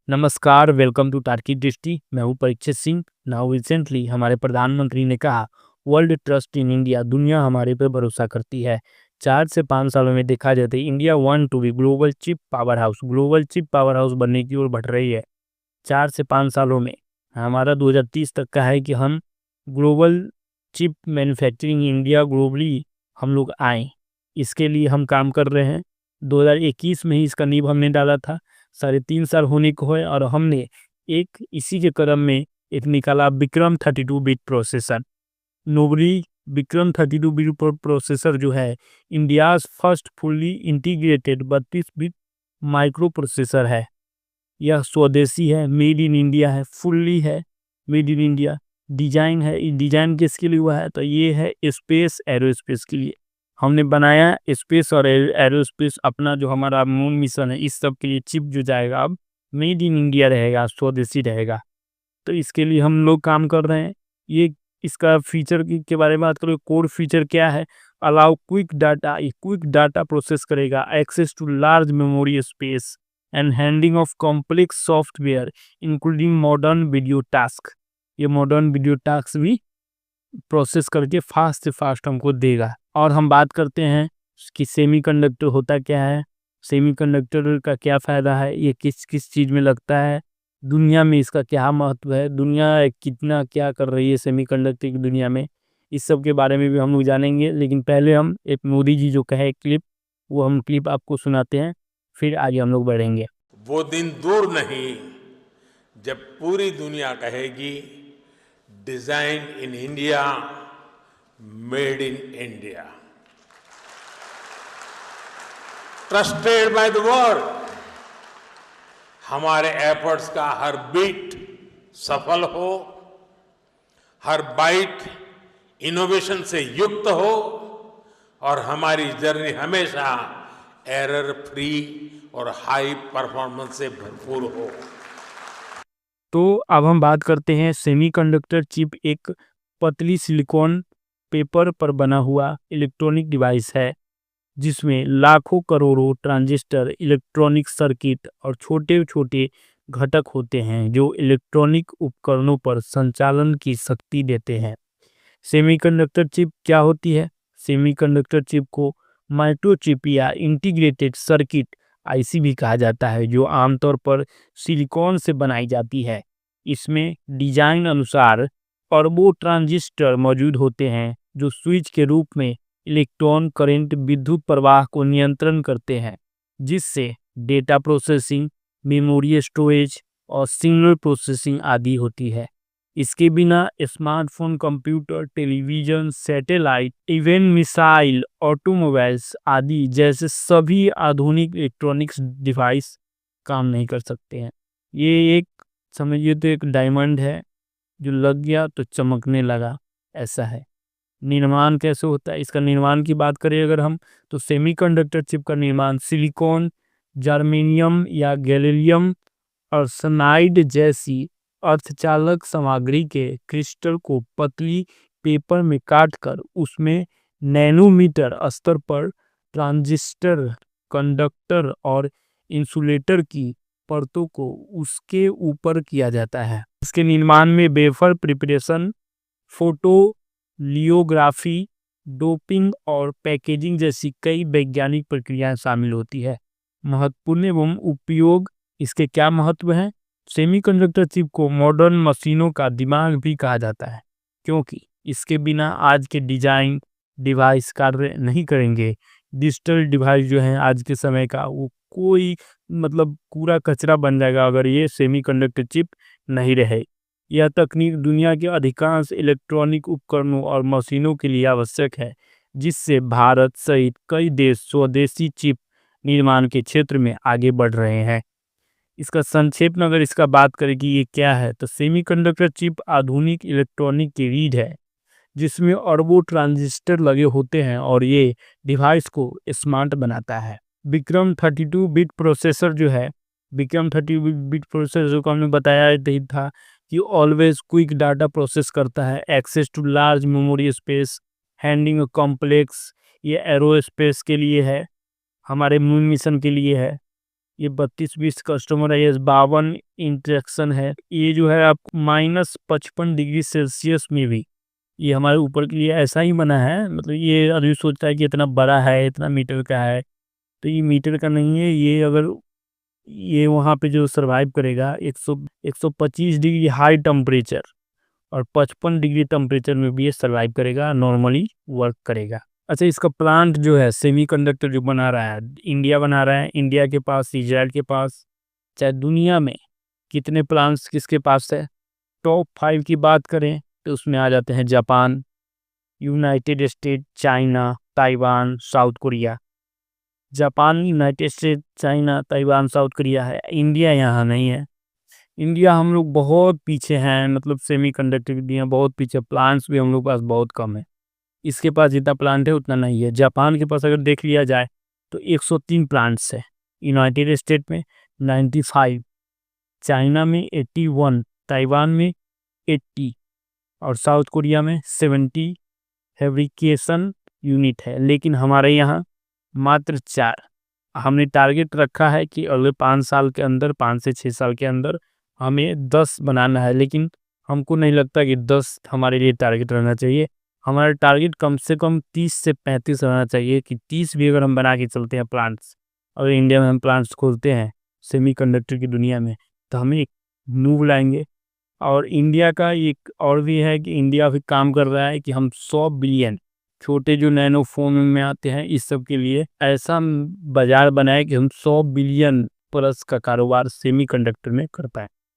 नमस्कार, welcome to टार्की दृष्टि। मैं हूँ परीक्षित सिंह। नाउ रिसेंटली हमारे प्रधानमंत्री ने कहा वर्ल्ड ट्रस्ट इन इंडिया, दुनिया हमारे पे भरोसा करती है। 4 से 5 सालों में देखा जाए तो India want to be global chip power house, global chip power house बनने की ओर बढ़ रही है। 4 से 5 सालों में हमारा 2030 तक का है कि हम global chip manufacturing India globally हम लोग आए। इसके लिए हम काम कर रहे हैं। 2021 में ही इसका नींव हमने डाला था। 3.5 साल होने को है और हमने एक इसी के क्रम में एक निकाला Vikram 32 bit processor. Nobly Vikram 32 bit processor जो है India's first fully integrated 32 bit micro processor है। यह स्वदेशी है, मेड इन इंडिया है, फुल्ली है मेड इन इंडिया। डिजाइन है, डिजाइन किसके लिए हुआ है तो ये है स्पेस एरोस्पेस के लिए हमने बनाया। स्पेस और एरोस्पेस अपना जो हमारा मून मिशन है इस सब के लिए चिप जो जाएगा अब मेड इन इंडिया रहेगा, स्वदेशी रहेगा। तो इसके लिए हम लोग काम कर रहे हैं। ये इसका फीचर के बारे में बात करें, कोर फीचर क्या है? अलाउ क्विक डाटा प्रोसेस करेगा, access to large memory space and handling of complex software including modern video task. ये मॉडर्न वीडियो टास्क भी प्रोसेस करके फास्ट से फास्ट हमको देगा। और हम बात करते हैं कि सेमीकंडक्टर होता क्या है, सेमीकंडक्टर का क्या फ़ायदा है, ये किस किस चीज़ में लगता है, दुनिया में इसका क्या महत्व है, दुनिया कितना क्या कर रही है सेमीकंडक्टर की दुनिया में, इस सब के बारे में भी हम लोग जानेंगे। लेकिन पहले हम एक मोदी जी जो कहे क्लिप, वो हम क्लिप आपको सुनाते हैं, फिर आगे हम लोग बढ़ेंगे। वो दिन दूर नहीं जब पूरी दुनिया कहेगी design in India, made in India, trusted by the world. हमारे एफर्ट्स का हर बीट सफल हो, हर बाइट इनोवेशन से युक्त हो और हमारी जर्नी हमेशा एरर फ्री और हाई परफॉर्मेंस से भरपूर हो। तो अब हम बात करते हैं सेमीकंडक्टर चिप एक पतली सिलिकॉन पेपर पर बना हुआ इलेक्ट्रॉनिक डिवाइस है जिसमें लाखों करोड़ों ट्रांजिस्टर, इलेक्ट्रॉनिक सर्किट और छोटे छोटे घटक होते हैं जो इलेक्ट्रॉनिक उपकरणों पर संचालन की शक्ति देते हैं। सेमीकंडक्टर चिप क्या होती है? सेमीकंडक्टर चिप को माइक्रोचिप या इंटीग्रेटेड सर्किट आईसी भी कहा जाता है, जो आमतौर पर सिलिकॉन से बनाई जाती है। इसमें डिजाइन अनुसार अरबों ट्रांजिस्टर मौजूद होते हैं जो स्विच के रूप में इलेक्ट्रॉन करंट विद्युत प्रवाह को नियंत्रण करते हैं, जिससे डेटा प्रोसेसिंग, मेमोरी स्टोरेज और सिग्नल प्रोसेसिंग आदि होती है। इसके बिना smartphone, computer, television, satellite, even missile, automobiles आदि जैसे सभी आधुनिक इलेक्ट्रॉनिक्स डिवाइस काम नहीं कर सकते हैं। ये एक समझिए तो एक डायमंड है जो लग गया तो चमकने लगा, ऐसा है। निर्माण कैसे होता है? इसका निर्माण की बात करें अगर हम, तो सेमीकंडक्टर चिप का निर्माण सिलिकॉन, जर्मेनियम या गैलियम आर्सेनाइड जैसी अर्धचालक सामग्री के क्रिस्टल को पतली पेपर में काटकर उसमें नैनोमीटर स्तर पर ट्रांजिस्टर, कंडक्टर और इंसुलेटर की परतों को उसके ऊपर किया जाता है। इसके निर्माण में वेफर प्रिपरेशन, फोटो लियोग्राफी, डोपिंग और पैकेजिंग जैसी कई वैज्ञानिक प्रक्रियाएं शामिल होती है। महत्वपूर्ण एवं उपयोग इसके क्या महत्व हैं? सेमीकंडक्टर चिप को मॉडर्न मशीनों का दिमाग भी कहा जाता है, क्योंकि इसके बिना आज के डिजाइन डिवाइस कार्य नहीं करेंगे। डिजिटल डिवाइस जो है आज के समय का, वो कोई मतलब कूड़ा कचरा बन जाएगा अगर ये सेमीकंडक्टर चिप नहीं रहे। यह तकनीक दुनिया के अधिकांश इलेक्ट्रॉनिक उपकरणों और मशीनों के लिए आवश्यक है, जिससे भारत सहित कई देश स्वदेशी चिप निर्माण के क्षेत्र में आगे बढ़ रहे हैं। इसका संक्षेप में अगर इसका बात करें कि ये क्या है, तो सेमीकंडक्टर चिप आधुनिक इलेक्ट्रॉनिक की रीढ़ है जिसमें अरबों ट्रांजिस्टर लगे होते हैं और ये डिवाइस को स्मार्ट बनाता है। विक्रम 32 बिट प्रोसेसर जो है, विक्रम 32 बिट प्रोसेसर को हमने बताया ही था कि ऑलवेज क्विक डाटा प्रोसेस करता है, access to large memory space, handling complex, ये एरोस्पेस के लिए है, हमारे मून मिशन के लिए है। ये 32-20 कस्टमर है, ये 52 इंटरेक्शन है। ये जो है आप -55 डिग्री सेल्सियस में भी ये हमारे ऊपर के लिए ऐसा ही बना है। मतलब ये आदमी सोचता है कि इतना बड़ा है, इतना मीटर का है, तो ये मीटर का नहीं है। ये अगर ये वहाँ पे जो सर्वाइव करेगा 125 डिग्री हाई टेम्परेचर और 55 डिग्री टेम्परेचर में भी ये सर्वाइव करेगा, नॉर्मली वर्क करेगा। अच्छा, इसका प्लांट जो है सेमीकंडक्टर जो बना रहा है, इंडिया बना रहा है। इंडिया के पास, इजराइल के पास, चाहे दुनिया में कितने प्लांट्स किसके पास है? टॉप 5 की बात करें तो उसमें आ जाते हैं Japan, United state, China, Taiwan, south Korea. Japan, United state, China, Taiwan, south Korea है। इंडिया यहाँ नहीं है। इंडिया हम लोग बहुत पीछे हैं, मतलब सेमीकंडक्टर की दुनिया बहुत पीछे। प्लांट्स भी हम लोग पास बहुत कम है। इसके पास जितना प्लांट है उतना नहीं है। जापान के पास अगर देख लिया जाए तो 103 प्लांट्स है। यूनाइटेड स्टेट में 95, चाइना में 81, ताइवान में 80 और साउथ कोरिया में 70 फैब्रिकेशन यूनिट है। लेकिन हमारे यहाँ मात्र 4। हमने टारगेट रखा है कि अगले 5 साल के अंदर, 5 से 6 साल के अंदर हमें 10 बनाना है। लेकिन हमको नहीं लगता कि 10 हमारे लिए टारगेट रहना चाहिए। हमारा टारगेट कम से कम 30 से 35 रहना चाहिए कि 30 भी अगर हम बना के चलते हैं प्लांट्स, और इंडिया में हम प्लांट्स खोलते हैं सेमीकंडक्टर की दुनिया में, तो हमें एक मूव लाएंगे। और इंडिया का एक और भी है कि इंडिया भी काम कर रहा है कि हम 100 बिलियन छोटे जो नैनो फोन में आते हैं, इस सब के लिए ऐसा बाजार बनाए कि हम 100 बिलियन प्लस का कारोबार सेमीकंडक्टर में कर पाए।